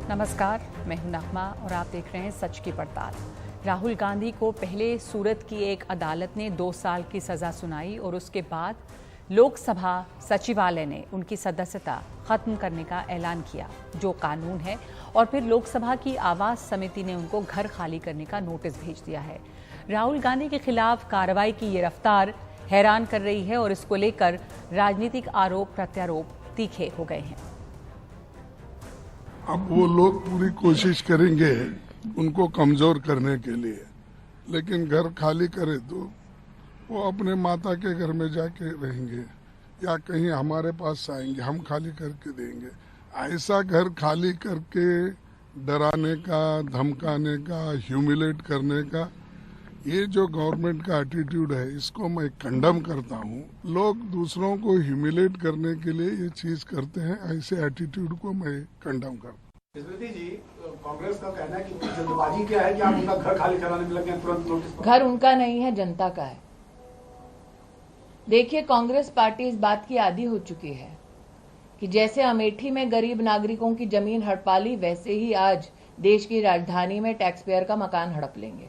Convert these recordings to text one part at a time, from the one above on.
नमस्कार, मैं हूं नगमा और आप देख रहे हैं सच की पड़ताल। राहुल गांधी को पहले सूरत की एक अदालत ने 2 साल की सजा सुनाई और उसके बाद लोकसभा सचिवालय ने उनकी सदस्यता खत्म करने का ऐलान किया, जो कानून है, और फिर लोकसभा की आवास समिति ने उनको घर खाली करने का नोटिस भेज दिया है। राहुल गांधी के खिलाफ कार्रवाई की ये रफ्तार हैरान कर रही है और इसको लेकर राजनीतिक आरोप प्रत्यारोप तीखे हो गए हैं। अब वो लोग पूरी कोशिश करेंगे उनको कमजोर करने के लिए, लेकिन घर खाली करे तो वो अपने माता के घर में जाके रहेंगे या कहीं हमारे पास आएंगे, हम खाली करके देंगे। ऐसा घर खाली करके डराने का, धमकाने का, ह्यूमिलेट करने का, ये जो गवर्नमेंट का एटीट्यूड है, इसको मैं कंडम करता हूँ। लोग दूसरों को ह्यूमिलेट करने के लिए ये चीज करते हैं, ऐसे एटीट्यूड को मैं कंडम करता हूँ। स्मृति जी, कांग्रेस का कहना है कि जल्दबाजी क्या है कि आप उनका घर खाली कराने में लगे हैं तुरंत नोटिस। घर उनका नहीं है, जनता का है। देखिए, कांग्रेस पार्टी इस बात की आदी हो चुकी है कि जैसे अमेठी में गरीब नागरिकों की जमीन हड़पा ली, वैसे ही आज देश की राजधानी में टैक्स पेयर का मकान हड़प लेंगे।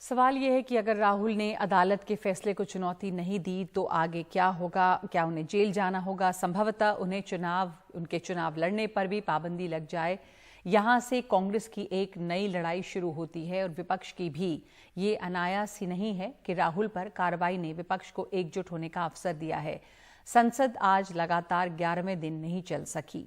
सवाल यह है कि अगर राहुल ने अदालत के फैसले को चुनौती नहीं दी तो आगे क्या होगा? क्या उन्हें जेल जाना होगा? संभवतः उन्हें उनके चुनाव लड़ने पर भी पाबंदी लग जाए। यहां से कांग्रेस की एक नई लड़ाई शुरू होती है और विपक्ष की भी। ये अनायास ही नहीं है कि राहुल पर कार्रवाई ने विपक्ष को एकजुट होने का अवसर दिया है। संसद आज लगातार 11वें दिन नहीं चल सकी।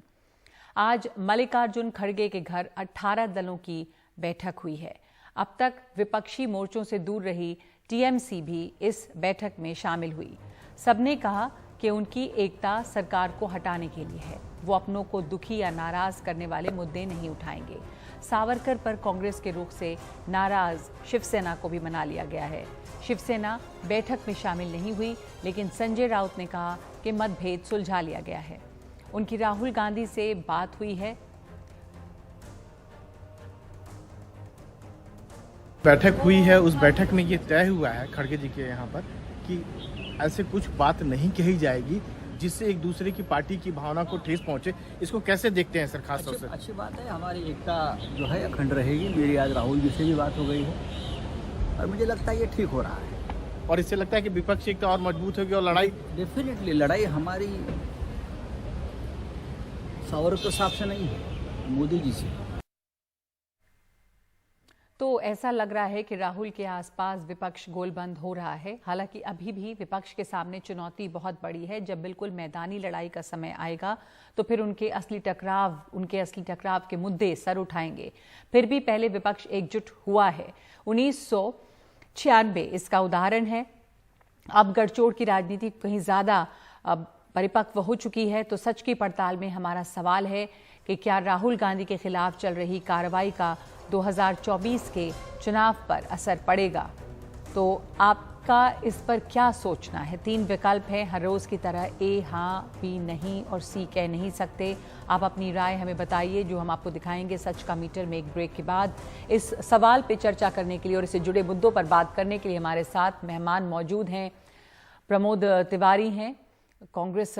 आज मल्लिकार्जुन खड़गे के घर 18 दलों की बैठक हुई है। अब तक विपक्षी मोर्चों से दूर रही टीएमसी भी इस बैठक में शामिल हुई। सबने कहा कि उनकी एकता सरकार को हटाने के लिए है। वो अपनों को दुखी या नाराज करने वाले मुद्दे नहीं उठाएंगे। सावरकर पर कांग्रेस के रुख से नाराज शिवसेना को भी मना लिया गया है। शिवसेना बैठक में शामिल नहीं हुई, लेकिन संजय राउत ने कहा कि मतभेद सुलझा लिया गया है। उनकी राहुल गांधी से बात हुई है। बैठक हुई है, उस बैठक में ये तय हुआ है खड़गे जी के यहाँ पर कि ऐसे कुछ बात नहीं कही जाएगी जिससे एक दूसरे की पार्टी की भावना को ठेस पहुंचे। इसको कैसे देखते हैं सर? खास तौर से अच्छी बात है, हमारी एकता जो है अखंड रहेगी। मेरी आज राहुल जी से भी बात हो गई है और मुझे लगता है ये ठीक हो रहा है और इससे लगता है कि विपक्ष एकता और मजबूत होगी और लड़ाई डेफिनेटली लड़ाई हमारी सावरकर साहब से नहीं है, मोदी जी से। तो ऐसा लग रहा है कि राहुल के आसपास विपक्ष गोलबंद हो रहा है। हालांकि अभी भी विपक्ष के सामने चुनौती बहुत बड़ी है। जब बिल्कुल मैदानी लड़ाई का समय आएगा तो फिर उनके असली टकराव के मुद्दे सर उठाएंगे। फिर भी पहले विपक्ष एकजुट हुआ है। 1996 इसका उदाहरण है। अब गठजोड़ की राजनीति कहीं ज्यादा परिपक्व हो चुकी है। तो सच की पड़ताल में हमारा सवाल है कि क्या राहुल गांधी के खिलाफ चल रही कार्रवाई का 2024 के चुनाव पर असर पड़ेगा? तो आपका इस पर क्या सोचना है? 3 विकल्प हैं हर रोज की तरह, ए हाँ, बी नहीं और सी कह नहीं सकते। आप अपनी राय हमें बताइए, जो हम आपको दिखाएंगे सच का मीटर में एक ब्रेक के बाद। इस सवाल पे चर्चा करने के लिए और इससे जुड़े मुद्दों पर बात करने के लिए हमारे साथ मेहमान मौजूद हैं। प्रमोद तिवारी हैं, कांग्रेस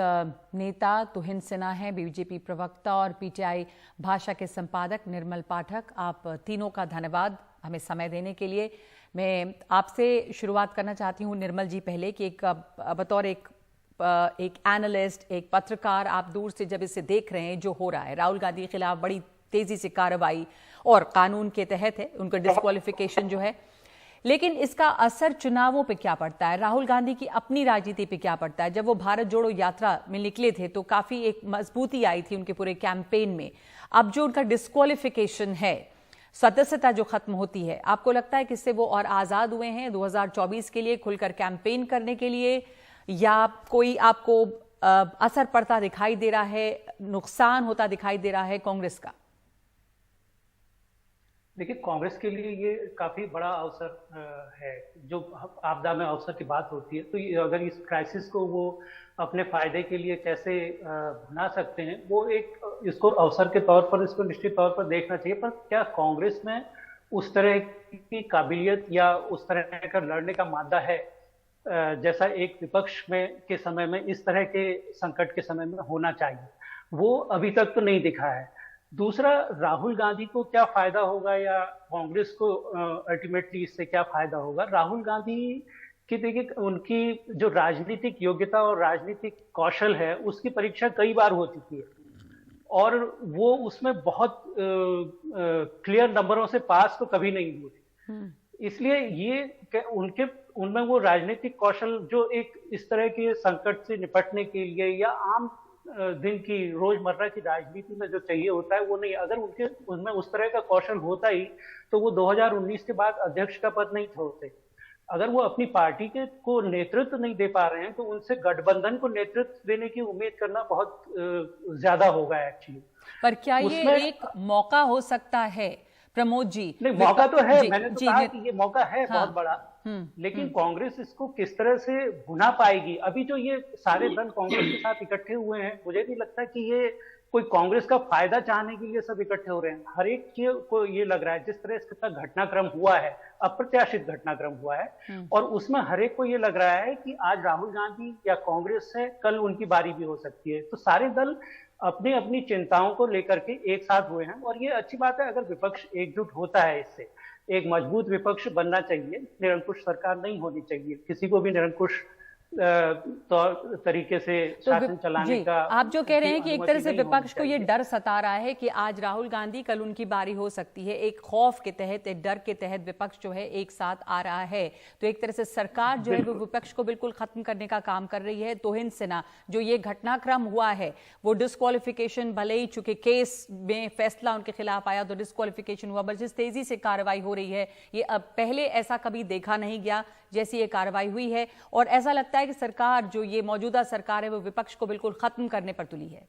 नेता, तुहिन सिन्हा है, बीजेपी प्रवक्ता, और पीटीआई भाषा के संपादक निर्मल पाठक। आप तीनों का धन्यवाद हमें समय देने के लिए। मैं आपसे शुरुआत करना चाहती हूं निर्मल जी पहले कि बतौर एक एनालिस्ट, एक पत्रकार, आप दूर से जब इसे देख रहे हैं जो हो रहा है, राहुल गांधी के खिलाफ बड़ी तेजी से कार्रवाई और कानून के तहत है, उनका डिस्क्वालिफिकेशन जो है, लेकिन इसका असर चुनावों पे क्या पड़ता है? राहुल गांधी की अपनी राजनीति पे क्या पड़ता है? जब वो भारत जोड़ो यात्रा में निकले थे तो काफी एक मजबूती आई थी उनके पूरे कैंपेन में। अब जो उनका डिस्क्वालिफिकेशन है, सदस्यता जो खत्म होती है, आपको लगता है कि इससे वो और आजाद हुए हैं 2024 के लिए खुलकर कैंपेन करने के लिए, या कोई आपको असर पड़ता दिखाई दे रहा है, नुकसान होता दिखाई दे रहा है कांग्रेस का? देखिए, कांग्रेस के लिए ये काफी बड़ा अवसर है। जो आपदा में अवसर की बात होती है, तो अगर इस क्राइसिस को वो अपने फायदे के लिए कैसे बना सकते हैं, वो एक इसको अवसर के तौर पर, इसको निश्चित तौर पर देखना चाहिए। पर क्या कांग्रेस में उस तरह की काबिलियत या उस तरह का लड़ने का मादा है जैसा एक विपक्ष में के समय में, इस तरह के संकट के समय में होना चाहिए? वो अभी तक तो नहीं दिखा है। दूसरा, राहुल गांधी को क्या फायदा होगा या कांग्रेस को अल्टीमेटली इससे क्या फायदा होगा? राहुल गांधी की देखिए, उनकी जो राजनीतिक योग्यता और राजनीतिक कौशल है उसकी परीक्षा कई बार हो चुकी है और वो उसमें बहुत क्लियर नंबरों से पास तो कभी नहीं हुए। इसलिए ये उनमें वो राजनीतिक कौशल जो एक इस तरह के संकट से निपटने के लिए या आम दिन की रोजमर्रा की राजनीति में जो चाहिए होता है वो नहीं। अगर उनमें उस तरह का कौशल होता ही तो वो 2019 के बाद अध्यक्ष का पद नहीं छोड़ते। अगर वो अपनी पार्टी को नेतृत्व नहीं दे पा रहे हैं तो उनसे गठबंधन को नेतृत्व देने की उम्मीद करना बहुत ज्यादा होगा एक्चुअली। पर क्या ये एक मौका हो सकता है प्रमोद जी? नहीं, मौका तो है, मैंने तो कहा कि ये मौका है बहुत बड़ा, लेकिन कांग्रेस इसको किस तरह से भुना पाएगी? अभी जो ये सारे दल कांग्रेस के साथ इकट्ठे हुए हैं, मुझे नहीं लगता कि ये कोई कांग्रेस का फायदा चाहने के लिए सब इकट्ठे हो रहे हैं। हर एक को ये लग रहा है, जिस तरह इसका घटनाक्रम हुआ है, अप्रत्याशित घटनाक्रम हुआ है, और उसमें हर एक को ये लग रहा है कि आज राहुल गांधी या कांग्रेस है, कल उनकी बारी भी हो सकती है। तो सारे दल अपनी अपनी चिंताओं को लेकर के एक साथ हुए हैं और ये अच्छी बात है। अगर विपक्ष एकजुट होता है, इससे एक मजबूत विपक्ष बनना चाहिए, निरंकुश सरकार नहीं होनी चाहिए। किसी को भी निरंकुश तरीके से शासन चलाने का आप जो कह रहे हैं कि एक तरह से विपक्ष को ये डर सता रहा है कि आज राहुल गांधी, कल उनकी बारी हो सकती है। एक खौफ के तहत, एक डर के तहत विपक्ष जो है एक साथ आ रहा है। तो एक तरह से सरकार जो है वो विपक्ष को बिल्कुल खत्म करने का काम कर रही है। तोहिन सिन्हा, जो ये घटनाक्रम हुआ है वो डिस्क्वालिफिकेशन, भले ही चूंकि केस में फैसला उनके खिलाफ आया तो डिस्क्वालिफिकेशन हुआ, बट जिस तेजी से कार्रवाई हो रही है ये अब पहले ऐसा कभी देखा नहीं गया जैसी ये कार्रवाई हुई है। और ऐसा लगता है कि सरकार, जो ये मौजूदा सरकार है, वो विपक्ष को बिल्कुल खत्म करने पर तुली है।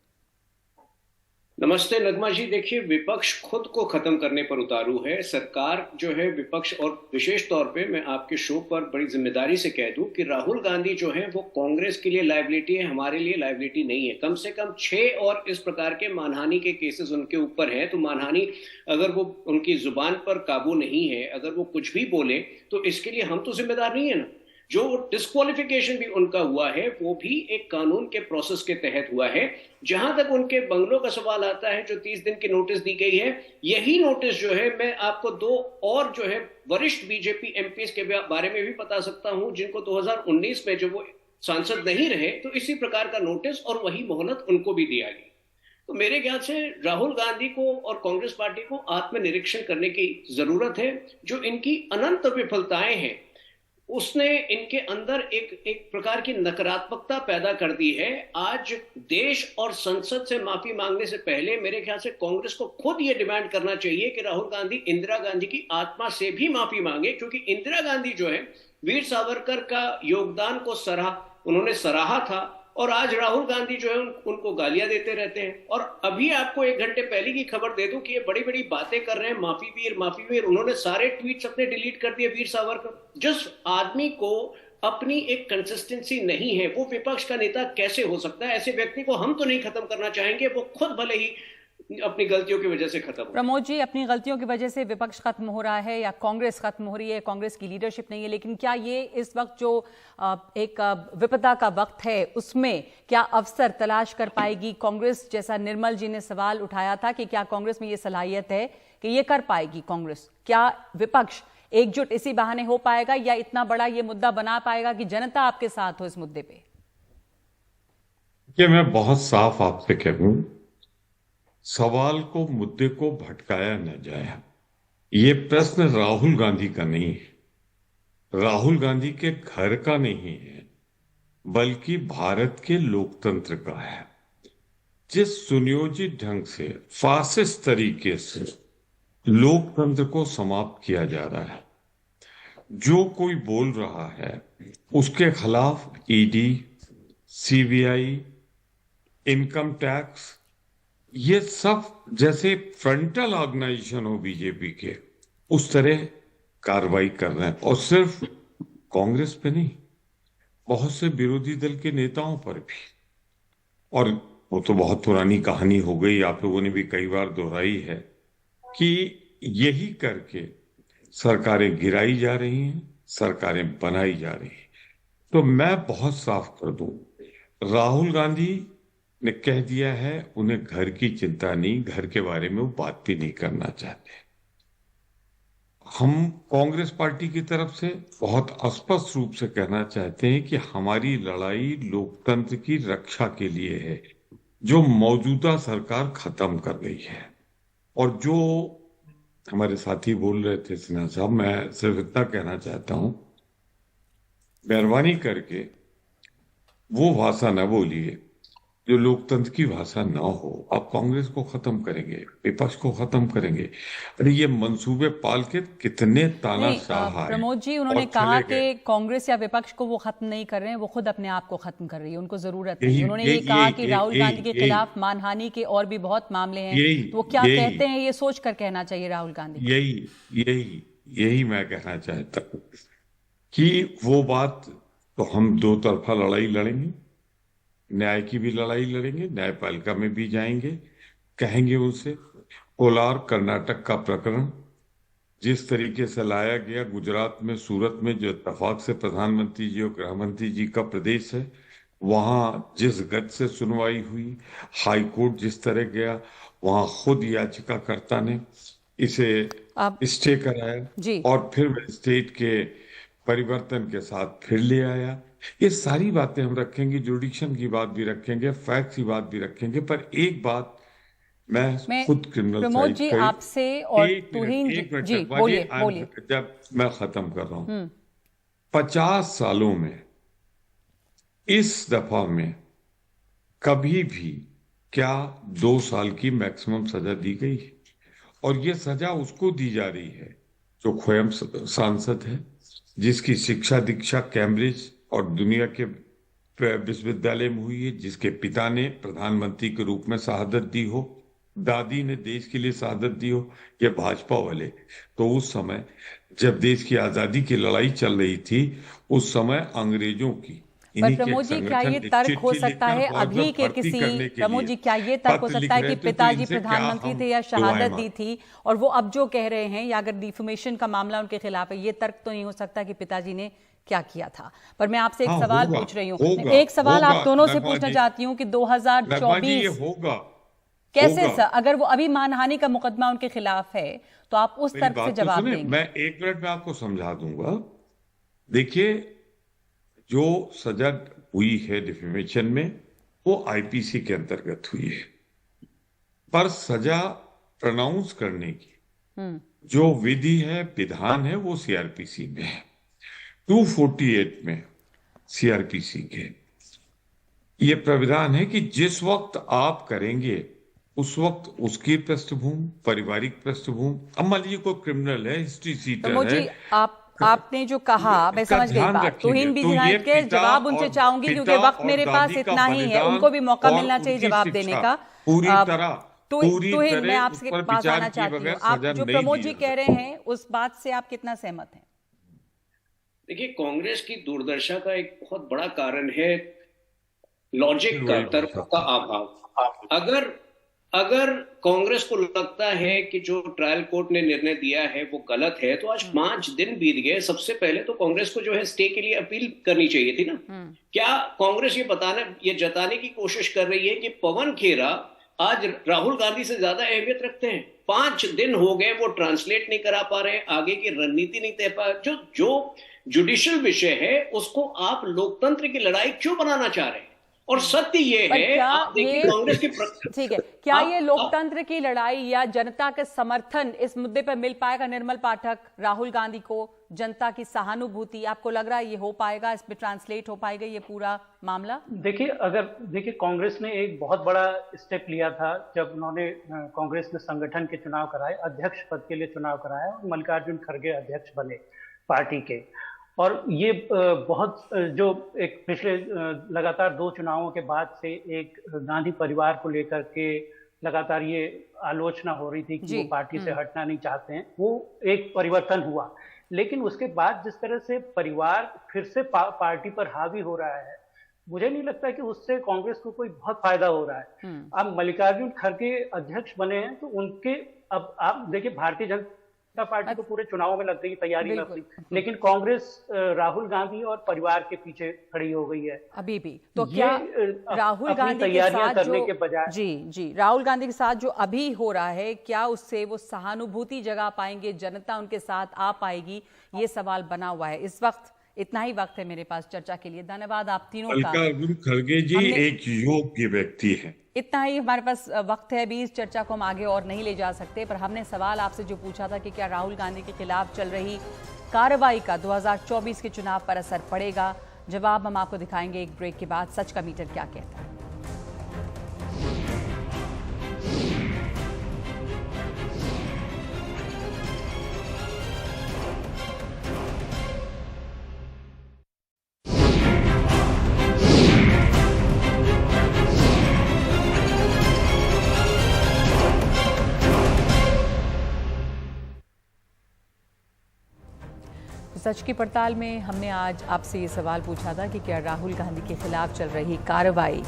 नमस्ते नगमा जी। देखिए, विपक्ष खुद को खत्म करने पर उतारू है। सरकार जो है, विपक्ष, और विशेष तौर पे मैं आपके शो पर बड़ी जिम्मेदारी से कह दूं कि राहुल गांधी जो है वो कांग्रेस के लिए लायबिलिटी है, हमारे लिए लायबिलिटी नहीं है। कम से कम 6 और इस प्रकार के मानहानि के केसेस उनके ऊपर हैं। तो मानहानि, अगर वो उनकी जुबान पर काबू नहीं है, अगर वो कुछ भी बोले तो इसके लिए हम तो जिम्मेदार नहीं है ना। जो डिस्क्वालिफिकेशन भी उनका हुआ है वो भी एक कानून के प्रोसेस के तहत हुआ है। जहां तक उनके बंगलों का सवाल आता है, जो 30 दिन की नोटिस दी गई है, यही नोटिस जो है मैं आपको 2 और जो है वरिष्ठ बीजेपी एमपीज के बारे में भी बता सकता हूं, जिनको 2019 में जब वो सांसद नहीं रहे तो इसी प्रकार का नोटिस और वही मोहलत उनको भी दिया गया। तो मेरे ख्याल से राहुल गांधी को और कांग्रेस पार्टी को आत्मनिरीक्षण करने की जरूरत है। जो इनकी अनंत विफलताएं हैं उसने इनके अंदर एक प्रकार की नकारात्मकता पैदा कर दी है। आज देश और संसद से माफी मांगने से पहले मेरे ख्याल से कांग्रेस को खुद ये डिमांड करना चाहिए कि राहुल गांधी इंदिरा गांधी की आत्मा से भी माफी मांगे, क्योंकि इंदिरा गांधी जो है वीर सावरकर का योगदान को उन्होंने सराहा था, और आज राहुल गांधी जो है उनको गालियां देते रहते हैं। और अभी आपको 1 घंटे पहले की खबर दे दूं कि ये बड़ी बड़ी बातें कर रहे हैं, माफी वीर। उन्होंने सारे ट्वीट्स अपने डिलीट कर दिए वीर सावरकर। जिस आदमी को अपनी एक कंसिस्टेंसी नहीं है वो विपक्ष का नेता कैसे हो सकता है? ऐसे व्यक्ति को हम तो नहीं खत्म करना चाहेंगे, वो खुद भले ही अपनी गलतियों की वजह से खत्म हो। प्रमोद जी, अपनी गलतियों की वजह से विपक्ष खत्म हो रहा है या कांग्रेस खत्म हो रही है, कांग्रेस की लीडरशिप नहीं है, लेकिन क्या ये इस वक्त जो एक विपदा का वक्त है उसमें क्या अवसर तलाश कर पाएगी कांग्रेस? जैसा निर्मल जी ने सवाल उठाया था कि क्या कांग्रेस में ये सलाहियत है कि ये कर पाएगी कांग्रेस? क्या विपक्ष एकजुट इसी बहाने हो पाएगा या इतना बड़ा ये मुद्दा बना पाएगा कि जनता आपके साथ हो इस मुद्दे पे? कि मैं बहुत साफ आपसे कहूं, सवाल को, मुद्दे को भटकाया न जाए। ये प्रश्न राहुल गांधी का नहीं है, राहुल गांधी के घर का नहीं है, बल्कि भारत के लोकतंत्र का है। जिस सुनियोजित ढंग से, फासिस्ट तरीके से लोकतंत्र को समाप्त किया जा रहा है, जो कोई बोल रहा है उसके खिलाफ ईडी, सीबीआई, इनकम टैक्स, ये सब जैसे फ्रंटल ऑर्गेनाइजेशन हो बीजेपी के, उस तरह कार्रवाई कर रहे हैं। और सिर्फ कांग्रेस पे नहीं, बहुत से विरोधी दल के नेताओं पर भी। और वो तो बहुत पुरानी कहानी हो गई, आप लोगों ने भी कई बार दोहराई है कि यही करके सरकारें गिराई जा रही हैं, सरकारें बनाई जा रही हैं। तो मैं बहुत साफ कर दूं, राहुल गांधी ने कह दिया है उन्हें घर की चिंता नहीं, घर के बारे में वो बात भी नहीं करना चाहते। हम कांग्रेस पार्टी की तरफ से बहुत स्पष्ट रूप से कहना चाहते हैं कि हमारी लड़ाई लोकतंत्र की रक्षा के लिए है, जो मौजूदा सरकार खत्म कर गई है। और जो हमारे साथी बोल रहे थे सिन्हा साहब, मैं सिर्फ इतना कहना चाहता हूं, मेहरबानी करके वो भाषा न बोलिए जो लोकतंत्र की भाषा ना हो। आप कांग्रेस को खत्म करेंगे, विपक्ष को खत्म करेंगे। अरे ये मंसूबे पाल के कितने तानाशाह हैं। प्रमोद जी, उन्होंने कहा कि कांग्रेस या विपक्ष को वो खत्म नहीं कर रहे हैं, वो खुद अपने आप को खत्म कर रही है, उनको जरूरत नहीं। उन्होंने ये कहा कि राहुल गांधी के खिलाफ मानहानि के और भी बहुत मामले हैं, तो वो क्या कहते हैं ये सोच कर कहना चाहिए राहुल गांधी। यही मैं कहना चाहता हूँ कि वो बात तो हम दो तरफा लड़ाई लड़ेंगे, न्याय की भी लड़ाई लड़ेंगे, न्यायपालिका में भी जाएंगे, कहेंगे उनसे कोलार कर्नाटक का प्रकरण जिस तरीके से लाया गया, गुजरात में सूरत में जो इत्तेफाक से प्रधानमंत्री जी और गृह मंत्री जी का प्रदेश है, वहां जिस गति से सुनवाई हुई, हाई कोर्ट जिस तरह गया, वहां खुद याचिकाकर्ता ने इसे स्टे कराया और फिर स्टेट के परिवर्तन के साथ फिर ले आया। ये सारी बातें हम रखेंगे, जुडिक्शन की बात भी रखेंगे, फैक्ट की बात भी रखेंगे, पर एक बात मैं खुद क्रिमिनल प्रमोद जी आपसे और तुहिन जी बोलिए। जब मैं खत्म कर रहा हूं, 50 सालों में इस दफा में कभी भी क्या 2 साल की मैक्सिमम सजा दी गई है? और ये सजा उसको दी जा रही है जो खोयम सांसद है, जिसकी शिक्षा दीक्षा कैम्ब्रिज और दुनिया के विश्वविद्यालय में हुई है, जिसके पिता ने प्रधानमंत्री के रूप में शहादत दी हो, दादी ने देश के लिए शहादत दी हो, ये भाजपा वाले। तो उस समय जब देश की आजादी की लड़ाई चल रही थी, उस समय अंग्रेजों की पर प्रमोद जी क्या ये तर्क हो सकता है अभी के किसी प्रमोद जी क्या ये तर्क हो सकता है कि पिताजी प्रधानमंत्री थे या शहादत दी थी, और वो अब जो कह रहे हैं या अगर डिफेमेशन का मामला उनके खिलाफ है, ये तर्क तो नहीं हो सकता कि पिताजी ने क्या किया था। पर मैं आपसे एक सवाल पूछ रही हूँ, एक सवाल आप दोनों से पूछना चाहती हूँ कि 2024 कैसे सर, अगर वो अभी मानहानि का मुकदमा उनके खिलाफ है तो आप उस तर्क से जवाब देंगे? मैं 1 मिनट में आपको समझा दूंगा। देखिए, जो सजा हुई है डिफेमेशन में वो आईपीसी के अंतर्गत हुई है, पर सजा प्रोनाउंस करने की जो विधि है, विधान है, वो सीआरपीसी में है, 248 में सीआरपीसी के ये प्राविधान है कि जिस वक्त आप करेंगे उस वक्त उसकी पृष्ठभूमि, पारिवारिक पृष्ठभूमि, अब मान लीजिए कोई क्रिमिनल है, हिस्ट्री सीटर है, आपने जो कहा मैं समझ गई बात। तुहिन विजयनाथ के जवाब उनसे चाहूंगी क्योंकि वक्त मेरे पास इतना ही है, उनको भी मौका मिलना चाहिए जवाब देने का पूरी तरह। तुहिन, मैं आपके पास आना चाहती हूँ, आप जो प्रमोद जी कह रहे हैं उस बात से आप कितना सहमत हैं? देखिए, कांग्रेस की दुर्दशा का एक बहुत बड़ा कारण है लॉजिक का, तर्क का अभाव। अगर कांग्रेस को लगता है कि जो ट्रायल कोर्ट ने निर्णय दिया है वो गलत है, तो आज 5 दिन बीत गए, सबसे पहले तो कांग्रेस को जो है स्टे के लिए अपील करनी चाहिए थी ना। क्या कांग्रेस ये जताने की कोशिश कर रही है कि पवन खेरा आज राहुल गांधी से ज्यादा अहमियत रखते हैं? 5 दिन हो गए, वो ट्रांसलेट नहीं करा पा रहे, आगे की रणनीति नहीं तय पा, जो जुडिशियल विषय है उसको आप लोकतंत्र की लड़ाई क्यों बनाना चाह रहे हैं? और सत्य ये है, आप देखिए कांग्रेस की ठीक है, क्या ये लोकतंत्र की लड़ाई या जनता के समर्थन इस मुद्दे पर मिल पाएगा? निर्मल पाठक, राहुल गांधी को जनता की सहानुभूति, आपको लग रहा है ये हो पाएगा, इसमें ट्रांसलेट हो पाएगा ये पूरा मामला? देखिए कांग्रेस ने एक बहुत बड़ा स्टेप लिया था जब उन्होंने कांग्रेस ने संगठन के चुनाव कराए, अध्यक्ष पद के लिए चुनाव कराया और मल्लिकार्जुन खड़गे अध्यक्ष बने पार्टी के। और ये बहुत जो एक पिछले लगातार 2 चुनावों के बाद से एक गांधी परिवार को लेकर के लगातार ये आलोचना हो रही थी कि वो पार्टी से हटना नहीं चाहते हैं, वो एक परिवर्तन हुआ। लेकिन उसके बाद जिस तरह से परिवार फिर से पार्टी पर हावी हो रहा है, मुझे नहीं लगता कि उससे कांग्रेस को कोई बहुत फायदा हो रहा है। अब मल्लिकार्जुन खड़गे अध्यक्ष बने हैं तो उनके, अब आप देखिए भारतीय जनता पार्टी तो पूरे चुनाव में लग गई तैयारी में अपनी, बिल्कुल। लेकिन कांग्रेस राहुल गांधी और परिवार के पीछे खड़ी हो गई है अभी भी। तो ये, क्या राहुल अपनी गांधी के तैयारियां साथ करने जो के बजाय जी राहुल गांधी के साथ जो अभी हो रहा है, क्या उससे वो सहानुभूति जगा पाएंगे, जनता उनके साथ आ पाएगी, ये सवाल बना हुआ है इस वक्त। इतना ही वक्त है मेरे पास चर्चा के लिए। धन्यवाद आप तीनों का। मल्लिकार्जुन खड़गे जी एक योग्य व्यक्ति है। इतना ही हमारे पास वक्त है अभी, इस चर्चा को हम आगे और नहीं ले जा सकते, पर हमने सवाल आपसे जो पूछा था कि क्या राहुल गांधी के खिलाफ चल रही कार्रवाई का 2024 के चुनाव पर असर पड़ेगा, जवाब हम आपको दिखाएंगे एक ब्रेक के बाद। सच का मीटर क्या कहता है। सच की पड़ताल में हमने आज आपसे ये सवाल पूछा था कि क्या राहुल गांधी के खिलाफ चल रही कार्रवाई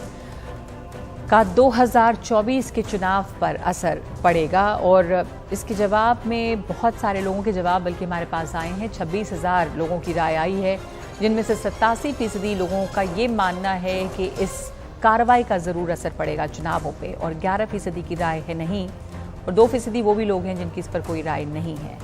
का 2024 के चुनाव पर असर पड़ेगा, और इसके जवाब में बहुत सारे लोगों के जवाब बल्कि हमारे पास आए हैं। 26,000 लोगों की राय आई है, जिनमें से 87% लोगों का ये मानना है कि इस कार्रवाई का ज़रूर असर पड़ेगा चुनावों पे, और 11% की राय है नहीं, और 2% वो भी लोग हैं जिनकी इस पर कोई राय नहीं है।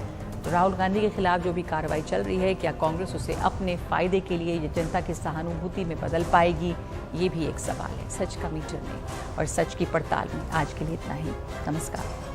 तो राहुल गांधी के खिलाफ जो भी कार्रवाई चल रही है, क्या कांग्रेस उसे अपने फायदे के लिए या जनता की सहानुभूति में बदल पाएगी, ये भी एक सवाल है। सच का मीटर में और सच की पड़ताल में आज के लिए इतना ही। नमस्कार।